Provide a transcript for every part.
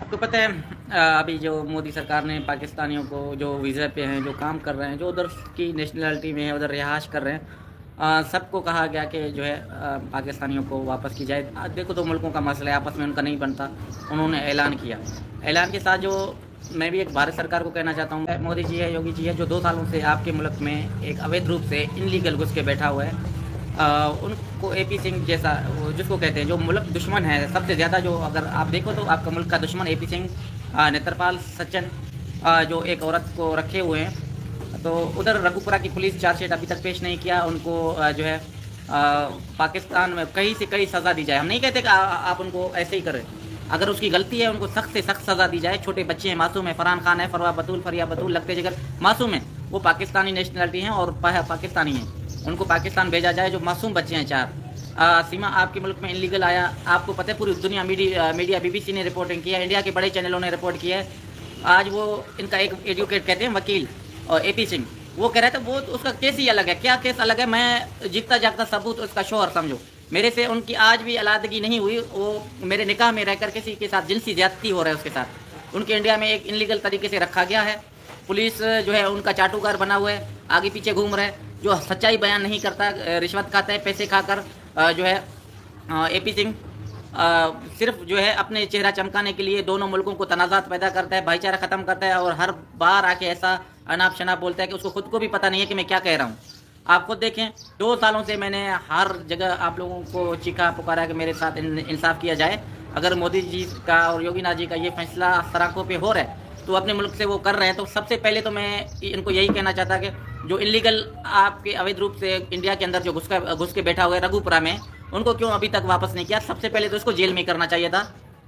आपको पता है अभी जो मोदी सरकार ने पाकिस्तानियों को जो वीज़ा पे हैं जो काम कर रहे हैं जो उधर की नेशनलिटी में है उधर रिहाइश कर रहे हैं सबको कहा गया कि जो है पाकिस्तानियों को वापस की जाए। देखो दो मुल्कों का मसला है आपस में उनका नहीं बनता। उन्होंने ऐलान किया। ऐलान के साथ जो मैं भी एक भारत सरकार को कहना चाहता हूँ मोदी जी है योगी जी है जो 2 सालों से आपके मुल्क में एक अवैध रूप से इनलीगल घुस के बैठा हुआ है। उनको एपी सिंह जैसा जिसको कहते हैं जो मुल्क दुश्मन है सबसे ज़्यादा जो अगर आप देखो तो आपका मुल्क का दुश्मन एपी सिंह नेत्रपाल सज्जन जो एक औरत को रखे हुए हैं। तो उधर रघुपुरा की पुलिस चार्जशीट अभी तक पेश नहीं किया। उनको जो है पाकिस्तान में कहीं से कहीं सज़ा दी जाए। हम नहीं कहते कि आप उनको ऐसे ही करें। अगर उसकी गलती है उनको सख्त से सख्त सज़ा दी जाए। छोटे बच्चे हैं मासूम है फरहान खान है फरवा बतूल फरिया बतूल लगते जिगर मासूम है वो पाकिस्तानी नेशनलिटी हैं और पाकिस्तानी हैं। उनको पाकिस्तान भेजा जाए जो मासूम बच्चे हैं 4। सीमा आपके मुल्क में इलीगल आया। आपको पता है पूरी दुनिया मीडिया बीबीसी ने रिपोर्टिंग किया इंडिया के बड़े चैनलों ने रिपोर्ट किया है। आज वो इनका एक एडवोकेट कहते हैं वकील और एपी सिंह वो कह रहे थे वो उसका केस ही अलग है। क्या केस अलग है? मैं जीतता जागता सबूत उसका शोहर समझो। मेरे से उनकी आज भी अलादगी नहीं हुई। वो मेरे निकाह में रहकर किसी के साथ जिनसी ज्यादती हो रहा है उसके साथ। उनके इंडिया में एक इनलीगल तरीके से रखा गया है। पुलिस जो है उनका चाटुकार बना हुआ है आगे पीछे घूम रहा है जो सच्चाई बयान नहीं करता रिश्वत खाता है पैसे खाकर। जो है एपी सिंह सिर्फ जो है अपने चेहरा चमकाने के लिए दोनों मुल्कों को तनाज़ात पैदा करता है भाईचारा ख़त्म करता है और हर बार आके ऐसा अनाप शनाप बोलता है कि उसको खुद को भी पता नहीं है कि मैं क्या कह रहा हूँ। आप खुद देखें 2 सालों से मैंने हर जगह आप लोगों को चीखा पुकारा कि मेरे साथ इंसाफ किया जाए। अगर मोदी जी का और योगी नाथ जी का ये फैसला सड़कों पे हो रहा है तो अपने मुल्क से वो कर रहे हैं। तो सबसे पहले तो मैं इनको यही कहना चाहता कि जो इलीगल आपके अवैध रूप से इंडिया के अंदर जो घुस के बैठा हुआ है रघुपुरा में उनको क्यों अभी तक वापस नहीं किया? सबसे पहले तो इसको जेल में करना चाहिए था।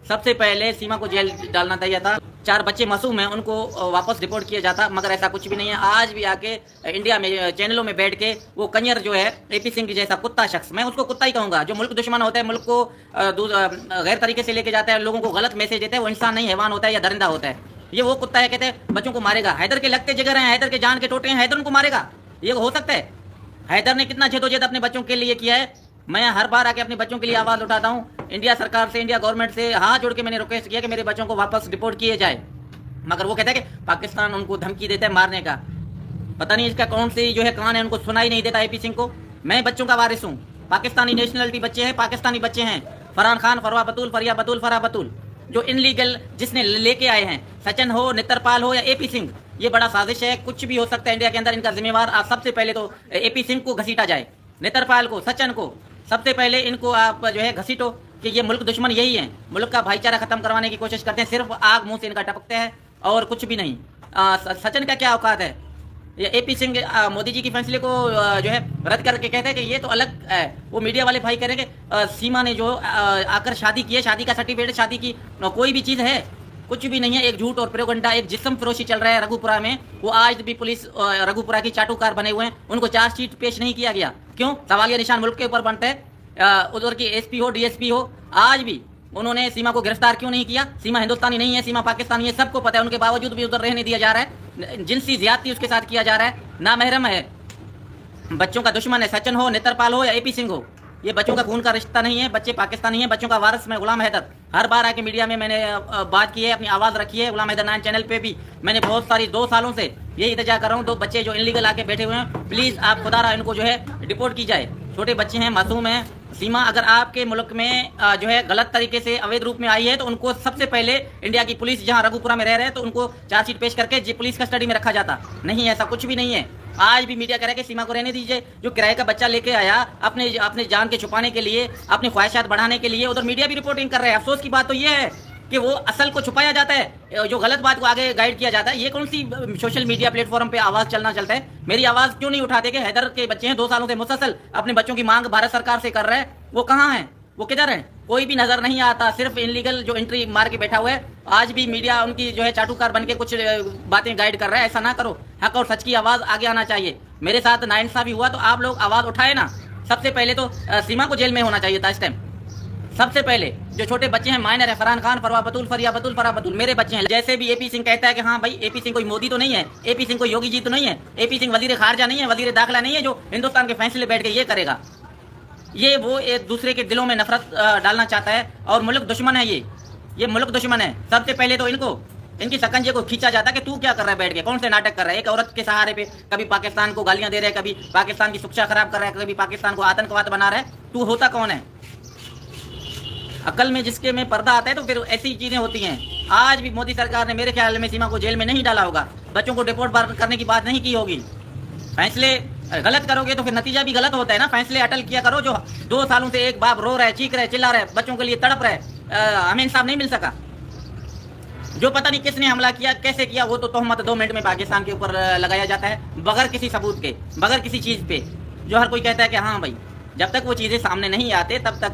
सबसे पहले सीमा को जेल डालना चाहिए था। 4 बच्चे मासूम हैं उनको वापस रिपोर्ट किया जाता मगर ऐसा कुछ भी नहीं है। आज भी आके इंडिया में चैनलों में बैठ के वो कंजर जो है एपी सिंह जैसा कुत्ता शख्स, मैं उसको कुत्ता ही कहूँगा, जो मुल्क दुश्मन होता है मुल्क को गैर तरीके से लेके जाता है लोगों को गलत मैसेज देता है, वो इंसान नहीं हैवान होता है या दरिंदा होता है। ये वो कुत्ता है कहते हैं बच्चों को मारेगा। हैदर के लगते जिगर हैं हैदर के जान के टोटे हैं हैदर उनको मारेगा। ये हो सकता है? हैदर ने कितना जद्दोजहद अपने बच्चों के लिए किया है। मैं हर बार आके अपने बच्चों के लिए आवाज़ उठाता हूँ। इंडिया सरकार से इंडिया गवर्नमेंट से हाथ जोड़ के मैंने रिक्वेस्ट किया कि मेरे बच्चों को वापस डिपोर्ट किए जाए मगर वो कहते हैं कि पाकिस्तान उनको धमकी देता है मारने का। पता नहीं इसका कौन सी जो है कान है उनको सुनाई नहीं देता एपी सिंह को। मैं बच्चों का वारिस हूँ। पाकिस्तानी नेशनलिटी बच्चे हैं पाकिस्तानी बच्चे हैं फरहान खान फरवा बतूल फरिया बतूल फरा बतूल जो इनलीगल जिसने लेके आए हैं सचिन हो नेत्रपाल हो या एपी सिंह। ये बड़ा साजिश है। कुछ भी हो सकता है इंडिया के अंदर। इनका जिम्मेवार आप सबसे पहले तो एपी सिंह को घसीटा जाए नेत्रपाल को सचिन को सबसे पहले इनको आप जो है घसीटो कि ये मुल्क दुश्मन यही है। मुल्क का भाईचारा खत्म करवाने की कोशिश करते हैं। सिर्फ आग मुंह से इनका टपकते हैं और कुछ भी नहीं। सचिन का क्या औकात है? ये एपी सिंह मोदी जी के फैसले को जो है रद्द करके कहते हैं कि ये तो अलग है। वो मीडिया वाले भाई कह रहे हैं कि सीमा ने जो आकर शादी की है शादी का सर्टिफिकेट शादी की कोई भी चीज़ है? कुछ भी नहीं है। एक झूठ और प्रोपगेंडा एक जिस्म फरोशी चल रहा है रघुपुरा में। वो आज भी पुलिस रघुपुरा की चाटुकार बने हुए हैं। उनको चार्जशीट पेश नहीं किया गया। क्यों? सवालिया निशान मुल्क के ऊपर बनता है। उधर की एसपी हो डीएसपी हो आज भी उन्होंने सीमा को गिरफ्तार क्यों नहीं किया? सीमा हिंदुस्तानी नहीं है सीमा पाकिस्तानी है सबको पता है। उनके बावजूद भी उधर रहने दिया जा रहा है। जिनसी ज्यादती उसके साथ किया जा रहा है। नामहरम है बच्चों का दुश्मन है सचिन हो नेत्रपाल हो या एपी सिंह हो। ये बच्चों का खून का रिश्ता नहीं है। बच्चे पाकिस्तानी हैं। बच्चों का वारिस मैं गुलाम हैदर हर बार आके मीडिया में मैंने बात की है अपनी आवाज़ रखी है। गुलाम हैदर 9 चैनल पे भी मैंने बहुत सारी 2 सालों से यही इंतजार कर रहा हूँ। 2 बच्चे जो इनलीगल आके बैठे हुए हैं प्लीज़ आप खुदारा इनको जो है डिपोर्ट की जाए। छोटे बच्चे हैं मासूम हैं। सीमा अगर आपके मुल्क में जो है गलत तरीके से अवैध रूप में आई है तो उनको सबसे पहले इंडिया की पुलिस जहां रघुपुरा में रह रहे हैं तो उनको चार्जशीट पेश करके पुलिस कस्टडी में रखा जाता। नहीं ऐसा कुछ भी नहीं है। आज भी मीडिया कह रहा है कि सीमा को रहने दीजिए। जो किराए का बच्चा लेके आया अपने जान के छुपाने के लिए अपनी ख्वाहिशात बढ़ाने के लिए उधर मीडिया भी रिपोर्टिंग कर रहे हैं। अफसोस की बात तो ये है कि वो असल को छुपाया जाता है जो गलत बात को आगे गाइड किया जाता है। ये कौन सी सोशल मीडिया प्लेटफॉर्म पे आवाज़ चलता है? मेरी आवाज़ क्यों नहीं उठाते कि हैदर के बच्चे हैं 2 सालों से मुसलसल अपने बच्चों की मांग भारत सरकार से कर रहे हैं। वो कहाँ हैं? वो किधर हैं? कोई भी नज़र नहीं आता। सिर्फ इनलीगल जो एंट्री मार के बैठा हुआ है। आज भी मीडिया उनकी जो है चाटुकार बन के कुछ बातें गाइड कर रहा है। ऐसा ना करो। हक और सच की आवाज़ आगे आना चाहिए। मेरे साथ नाइंसाफी हुआ तो आप लोग आवाज़ उठाए ना। सबसे पहले तो सीमा को जेल में होना चाहिए था इस टाइम। सबसे पहले जो छोटे बच्चे हैं माइनर है फरहान खान फरवा बतूल फरिया बतूल फरा बतूल मेरे बच्चे हैं। जैसे भी एपी सिंह कहता है कि हाँ भाई एपी सिंह कोई मोदी तो नहीं है, एपी सिंह कोई योगी जी तो नहीं है, एपी सिंह वजीर खारजा नहीं है, वजीर दाखिला नहीं है जो हिंदुस्तान के फैसले बैठ के ये करेगा। ये वो एक दूसरे के दिलों में नफरत डालना चाहता है और मुल्क दुश्मन है। ये मुल्क दुश्मन है। सबसे पहले तो इनकी शकंजे को खींचा जाता कि तू क्या कर रहा है बैठ के, कौन से नाटक कर रहा है एक औरत के सहारे पे, कभी पाकिस्तान को गालियां दे रहा है, कभी पाकिस्तान की शिक्षा खराब कर रहा है, कभी पाकिस्तान को आतंकवाद बना रहा है। तू होता कौन है? अकल में जिसके में पर्दा आता है तो फिर ऐसी चीजें होती हैं। आज भी मोदी सरकार ने मेरे ख्याल में सीमा को जेल में नहीं डाला होगा, बच्चों को डिपोर्ट करने की बात नहीं की होगी। फैसले गलत करोगे तो फिर नतीजा भी गलत होता है ना। फैसले अटल किया करो। जो 2 सालों से एक बाप रो रहा है, चीख रहा है, चिल्ला रहा है, बच्चों के लिए तड़प रहा है, हमें इंसाफ नहीं मिल सका। जो पता नहीं किसने हमला किया, कैसे किया, वो तो तोहमत 2 मिनट में पाकिस्तान के ऊपर लगाया जाता है, बगैर किसी सबूत के, बगैर किसी चीज़ पे। जो हर कोई कहता है कि हाँ भाई, जब तक वो चीज़ें सामने नहीं आते तब तक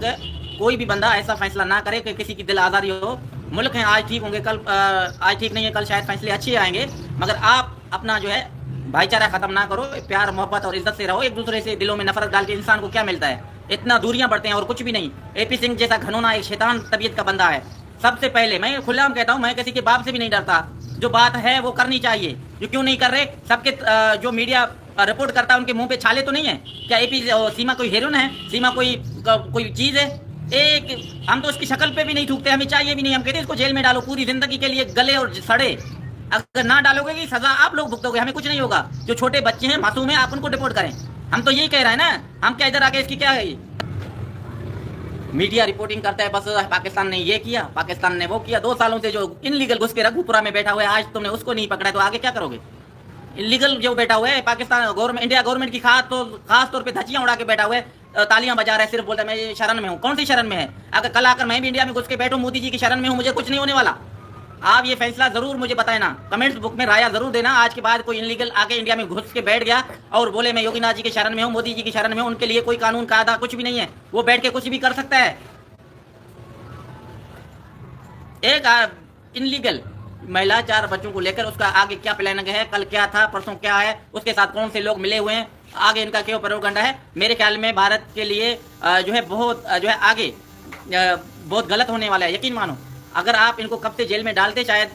कोई भी बंदा ऐसा फैसला ना करे कि किसी की दिल आज़ारी हो। मुल्क है, आज ठीक होंगे, कल आज ठीक नहीं है, कल शायद फैसले अच्छे आएंगे, मगर आप अपना जो है भाईचारा ख़त्म ना करो, प्यार मोहब्बत और इज्जत से रहो। एक दूसरे से दिलों में नफरत डाल के इंसान को क्या मिलता है? इतना दूरियां बढ़ते हैं और कुछ भी नहीं। AP सिंह जैसा घनौना एक शैतान तबीयत का बंदा है। सबसे पहले मैं खुलेआम कहता हूँ, मैं किसी के बाप से भी नहीं डरता। जो बात है वो करनी चाहिए। जो क्यों नहीं कर रहे? सबके जो मीडिया रिपोर्ट करता है उनके मुंह पे छाले तो नहीं है क्या? AP सीमा कोई हीरोइन है? सीमा कोई चीज़ है? एक हम तो उसकी शक्ल पे भी नहीं थूकते, हमें चाहिए भी नहीं। हम कहते इसको जेल में डालो पूरी जिंदगी के लिए, गले और सड़े। अगर ना डालोगे कि सजा आप लोग भुगतोगे, हमें कुछ नहीं होगा। जो छोटे बच्चे हैं, मासूम है, आप उनको डिपोर्ट करें। हम तो यही कह रहे हैं ना। हम क्या इधर आके इसकी क्या है? मीडिया रिपोर्टिंग करता है बस, पाकिस्तान ने ये किया, पाकिस्तान ने वो किया। 2 सालों से जो इनलीगल घुस के रघुपुरा में बैठा हुआ है, आज तुमने उसको नहीं पकड़ा तो आगे क्या करोगे? इलीगल जो बैठा हुआ है, पाकिस्तान गवर्नमेंट, इंडिया गवर्नमेंट की खास तौर पे धज्जियां उड़ा के बैठा हुआ है, तालियां बजा रहा है, सिर्फ बोलता है मैं शरण में हूँ। कौन सी शरण में है? अगर कल आकर मैं भी इंडिया में घुस के बैठूं, मोदी जी की शरण में हूँ, मुझे कुछ नहीं होने वाला। आप ये फैसला जरूर मुझे बताए ना, कमेंट्स बुक में राया जरूर देना। आज के बाद कोई इनलीगल आके इंडिया में घुस के बैठ गया और बोले मैं योगीनाथ जी के शरण में हूँ, मोदी जी की शरण में हूँ, उनके लिए कोई कानून कायदा कुछ भी नहीं है। वो बैठ के कुछ भी कर सकता है। एक इनलीगल महिला 4 बच्चों को लेकर उसका आगे क्या प्लानिंग है, कल क्या था, परसों क्या है, उसके साथ कौन से लोग मिले हुए हैं, आगे इनका क्यों प्रोपेगेंडा है? मेरे ख्याल में भारत के लिए जो है बहुत जो है आगे बहुत गलत होने वाला है। यकीन मानो, अगर आप इनको कब से जेल में डालते, शायद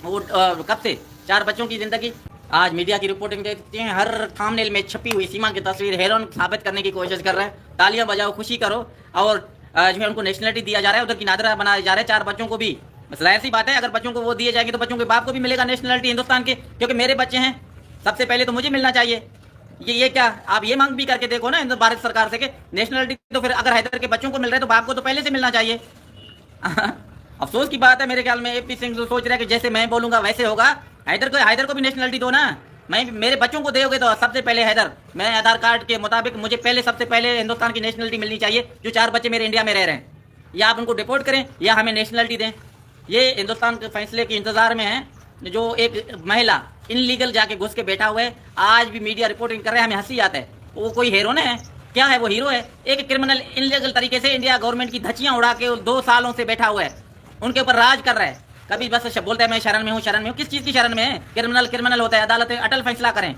वो कब से 4 बच्चों की जिंदगी। आज मीडिया की रिपोर्टिंग देखते हैं, हर थंबनेल में छपी हुई सीमा की तस्वीर हेरोइन साबित करने की कोशिश कर रहे हैं। तालियां बजाओ, खुशी करो। और जो है उनको नेशनलिटी दिया जा रहा है, उधर की नादरा बनाया जा रहा है 4 बच्चों को भी। बस ऐसी बात है, अगर बच्चों को वो दिए जाएगी तो बच्चों के बाप को भी मिलेगा नेशनलिटी हिंदुस्तान के, क्योंकि मेरे बच्चे हैं। सबसे पहले तो मुझे मिलना चाहिए। ये क्या आप ये मांग भी करके देखो ना भारत सरकार से कि नेशनलिटी तो फिर अगर हैदर के बच्चों को मिल रहा है तो बाप को तो पहले से मिलना चाहिए। अफसोस की बात है, मेरे ख्याल में AP सिंह सोच रहा है कि जैसे मैं बोलूंगा वैसे होगा। हैदर को भी नेशनलिटी दो ना। मैं मेरे बच्चों को दोगे तो सबसे पहले हैदर, मैं आधार कार्ड के मुताबिक मुझे पहले सबसे पहले हिंदुस्तान की नेशनलिटी मिलनी चाहिए। जो 4 बच्चे मेरे इंडिया में रह रहे हैं, या आप उनको डिपोर्ट करें या हमें नेशनलिटी दें। ये हिंदुस्तान के फैसले के इंतजार में है। जो एक महिला इनलीगल जाके घुस के बैठा हुआ है, आज भी मीडिया रिपोर्टिंग कर रहे हैं, हमें हंसी आता है। वो कोई हीरो है? क्या है वो? हीरो है? एक क्रिमिनल इनलीगल तरीके से इंडिया गवर्नमेंट की धज्जियां उड़ा के 2 सालों से बैठा हुआ है, उनके ऊपर राज कर रहा है। कभी बस बोलता है मैं शरण में हूँ, शरण में हूँ। किस चीज़ की शरण में है? क्रिमिनल होता है, अदालतें अटल फैसला करें।